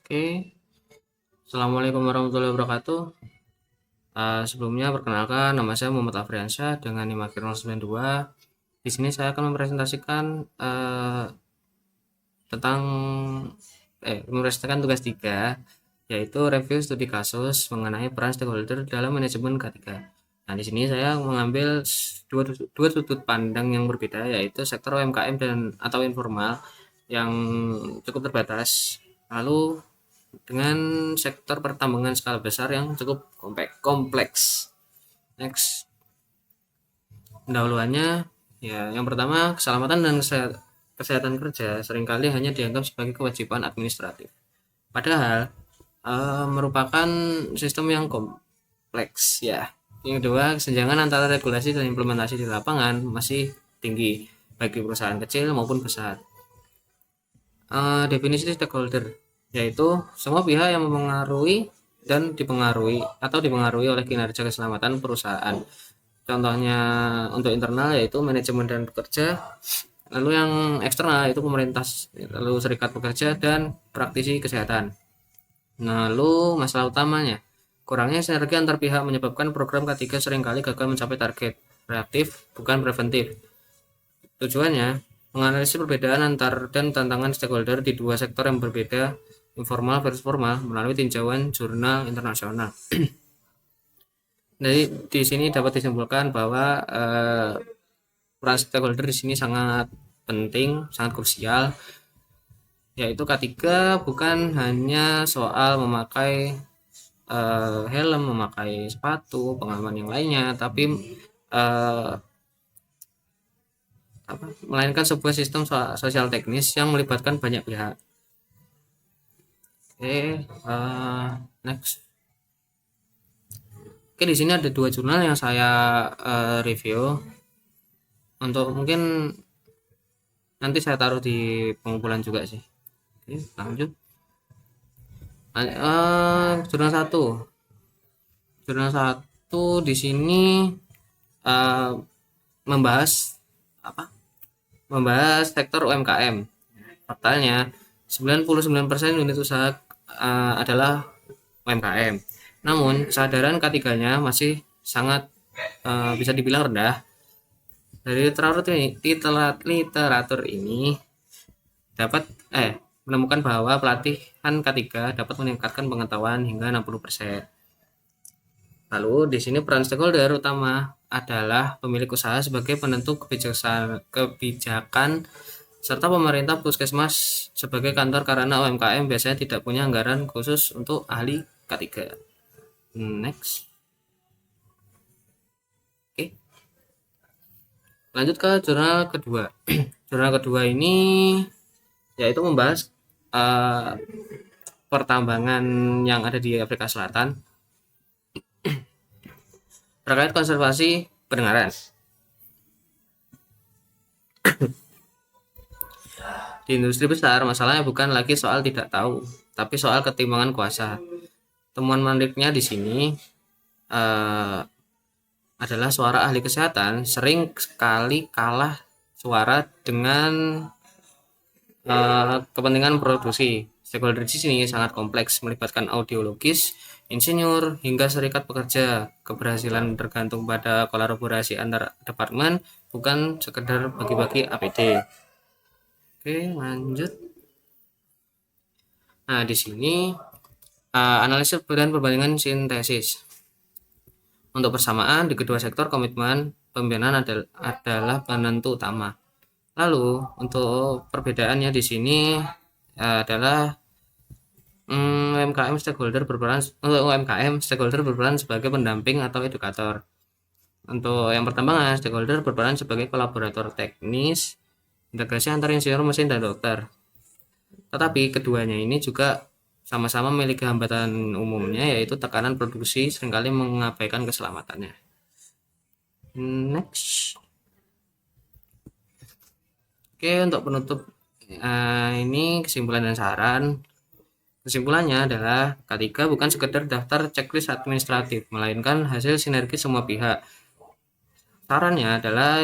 Oke, Assalamualaikum warahmatullahi wabarakatuh. Sebelumnya perkenalkan nama saya Muhammad Afriansyah dengan NIM akhir 092. Di sini saya akan mempresentasikan tentang mempresentasikan tugas 3, yaitu review studi kasus mengenai peran stakeholder dalam manajemen K3. Nah, di sini saya mengambil dua sudut pandang yang berbeda, yaitu sektor UMKM dan atau informal yang cukup terbatas. Lalu dengan sektor pertambangan skala besar yang cukup kompleks. Next, pendahuluannya ya, yang pertama, keselamatan dan kesehatan kerja seringkali hanya dianggap sebagai kewajiban administratif. Padahal merupakan sistem yang kompleks ya. Yang kedua, kesenjangan antara regulasi dan implementasi di lapangan masih tinggi bagi perusahaan kecil maupun besar. Definisi stakeholder yaitu semua pihak yang mempengaruhi dan dipengaruhi oleh kinerja keselamatan perusahaan. Contohnya untuk internal yaitu manajemen dan pekerja, lalu yang eksternal itu pemerintah, lalu serikat pekerja dan praktisi kesehatan. Lalu masalah utamanya, kurangnya sinergi antar pihak menyebabkan program K3 seringkali gagal mencapai target, reaktif bukan preventif. Tujuannya menganalisis perbedaan antar dan tantangan stakeholder di dua sektor yang berbeda, informal versus formal, melalui tinjauan jurnal internasional. Jadi di sini dapat disimpulkan bahwa peran stakeholder di sini sangat penting, sangat krusial, yaitu K3 bukan hanya soal memakai helm, memakai sepatu, pengalaman yang lainnya, tapi melainkan sebuah sistem sosial teknis yang melibatkan banyak pihak. Oke, next. Oke, di sini ada dua jurnal yang saya review. Untuk mungkin nanti saya taruh di pengumpulan juga sih. Oke, lanjut. Jurnal satu. Jurnal satu di sini membahas apa? Membahas sektor UMKM. Faktanya 99% unit usaha adalah UMKM. Namun kesadaran ketiganya masih sangat bisa dibilang rendah. Dari literatur ini dapat menemukan bahwa pelatihan K3 dapat meningkatkan pengetahuan hingga 60%. Lalu di sini peran stakeholder utama adalah pemilik usaha sebagai penentu kebijakan serta pemerintah puskesmas sebagai kantor, karena UMKM biasanya tidak punya anggaran khusus untuk ahli K3. Next. Oke. Lanjut ke jurnal kedua. Jurnal kedua ini yaitu membahas pertambangan yang ada di Afrika Selatan terkait konservasi pendengaran. Di industri besar, masalahnya bukan lagi soal tidak tahu, tapi soal ketimbangan kuasa. Temuan menariknya di sini adalah suara ahli kesehatan sering sekali kalah suara dengan kepentingan produksi. Stakeholder di sini sangat kompleks, melibatkan audiologis, insinyur, hingga serikat pekerja. Keberhasilan tergantung pada kolaborasi antar departemen, bukan sekedar bagi-bagi APD. Oke, lanjut. Nah, di sini analisis dan perbandingan sintesis. Untuk persamaan di kedua sektor, komitmen pembinaan adalah penentu utama. Lalu untuk perbedaannya di sini adalah UMKM stakeholder berperan sebagai pendamping atau edukator. Untuk yang pertama, stakeholder berperan sebagai kolaborator teknis, integrasi antar insinyur mesin dan dokter. Tetapi keduanya ini juga sama-sama memiliki hambatan umumnya, yaitu tekanan produksi seringkali mengabaikan keselamatannya. Next. Oke, untuk penutup ini kesimpulan dan saran. Kesimpulannya adalah K3 bukan sekedar daftar checklist administratif, melainkan hasil sinergi semua pihak. Sarannya adalah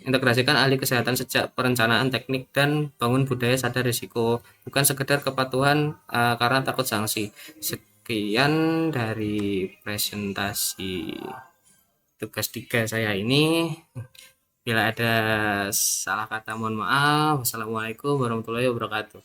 integrasikan ahli kesehatan sejak perencanaan teknik dan bangun budaya sadar risiko, bukan sekedar kepatuhan karena takut sanksi. Sekian dari presentasi tugas 3 saya ini. Bila ada salah kata mohon maaf. Wassalamualaikum warahmatullahi wabarakatuh.